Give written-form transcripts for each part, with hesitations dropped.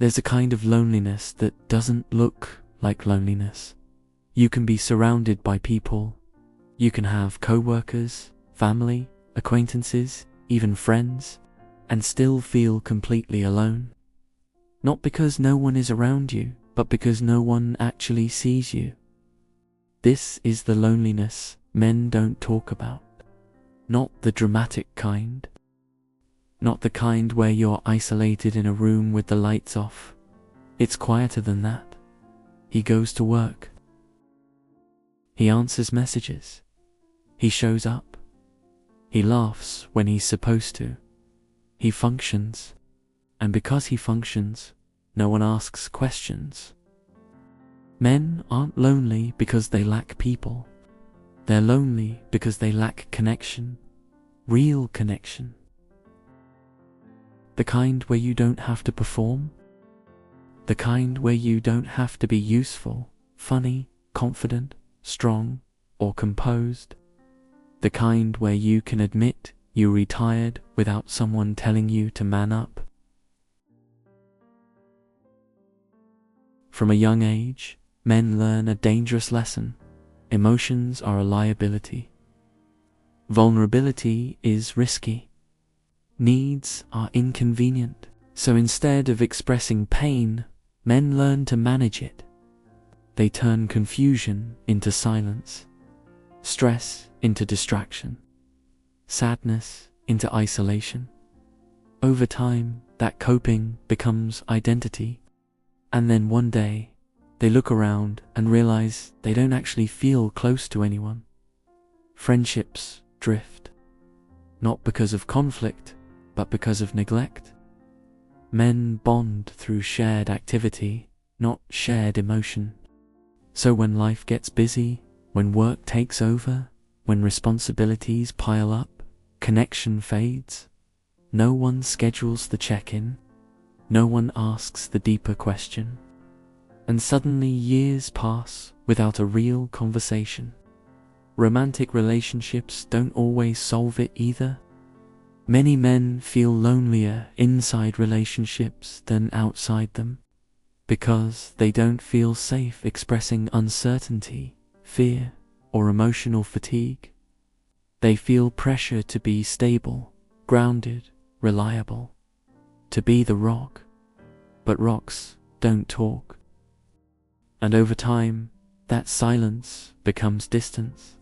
There's a kind of loneliness that doesn't look like loneliness. You can be surrounded by people. You can have co-workers, family, acquaintances, even friends, and still feel completely alone. Not because no one is around you, but because no one actually sees you. This is the loneliness men don't talk about. Not the dramatic kind. Not the kind where you're isolated in a room with the lights off. It's quieter than that. He goes to work. He answers messages. He shows up. He laughs when he's supposed to. He functions. And because he functions, no one asks questions. Men aren't lonely because they lack people. They're lonely because they lack connection. Real connection. The kind where you don't have to perform. The kind where you don't have to be useful, funny, confident, strong, or composed. The kind where you can admit you're retired without someone telling you to man up. From a young age, men learn a dangerous lesson. Emotions are a liability. Vulnerability is risky. Needs are inconvenient. So instead of expressing pain, men learn to manage it. They turn confusion into silence, stress into distraction, sadness into isolation. Over time, that coping becomes identity. And then one day, they look around and realize they don't actually feel close to anyone. Friendships drift, not because of conflict, but because of neglect. Men bond through shared activity, not shared emotion. So when life gets busy, when work takes over, when responsibilities pile up, connection fades. No one schedules the check-in. No one asks the deeper question. And suddenly years pass without a real conversation. Romantic relationships don't always solve it either. Many men feel lonelier inside relationships than outside them, because they don't feel safe expressing uncertainty, fear, or emotional fatigue. They feel pressure to be stable, grounded, reliable, to be the rock. But rocks don't talk. And over time, that silence becomes distance.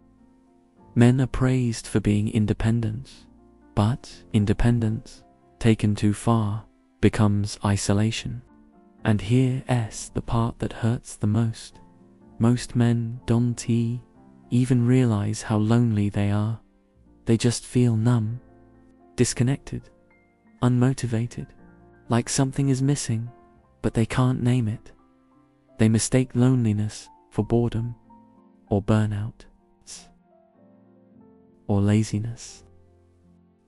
Men are praised for being independent, but independence, taken too far, becomes isolation. And here's the part that hurts the most. Most men don't even realize how lonely they are. They just feel numb, disconnected, unmotivated, like something is missing, but they can't name it. They mistake loneliness for boredom, or burnout, or laziness.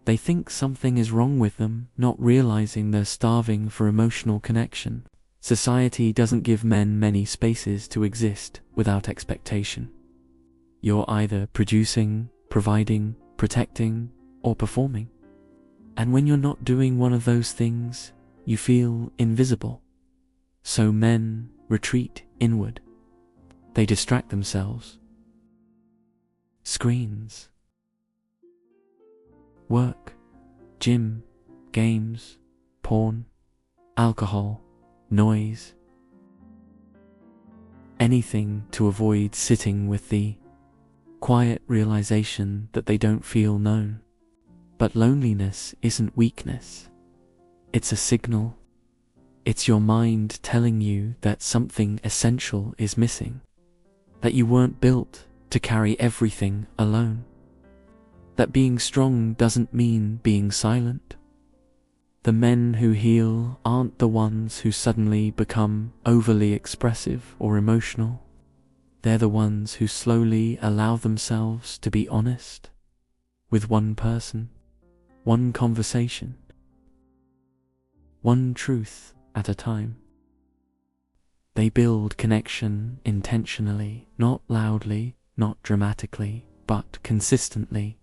They think something is wrong with them, not realizing they're starving for emotional connection. Society doesn't give men many spaces to exist without expectation. You're either producing, providing, protecting, or performing. And when you're not doing one of those things, you feel invisible. So men retreat inward. They distract themselves. Screens, work, gym, games, porn, alcohol, noise. Anything to avoid sitting with the quiet realization that they don't feel known. But loneliness isn't weakness. It's a signal. It's your mind telling you that something essential is missing, that you weren't built to carry everything alone, that being strong doesn't mean being silent. The men who heal aren't the ones who suddenly become overly expressive or emotional. They're the ones who slowly allow themselves to be honest with one person, one conversation, one truth at a time. They build connection intentionally, not loudly, not dramatically, but consistently.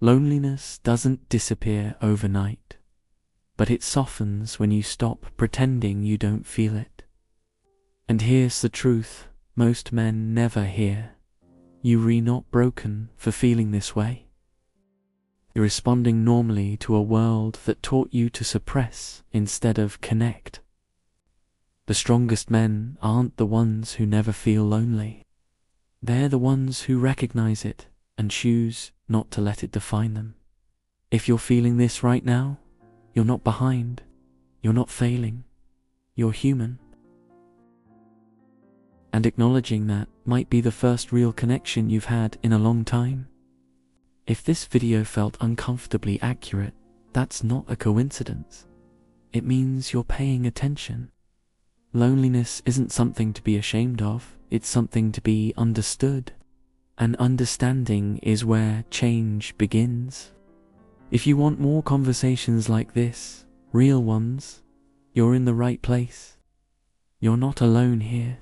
Loneliness doesn't disappear overnight. but it softens when you stop pretending you don't feel it. And here's the truth most men never hear. You're not broken for feeling this way. You're responding normally to a world that taught you to suppress instead of connect. The strongest men aren't the ones who never feel lonely. They're the ones who recognize it and choose not to let it define them. If you're feeling this right now, you're not behind, you're not failing, you're human. And acknowledging that might be the first real connection you've had in a long time. If this video felt uncomfortably accurate, that's not a coincidence. It means you're paying attention. Loneliness isn't something to be ashamed of, it's something to be understood. And understanding is where change begins. If you want more conversations like this, real ones, you're in the right place. You're not alone here.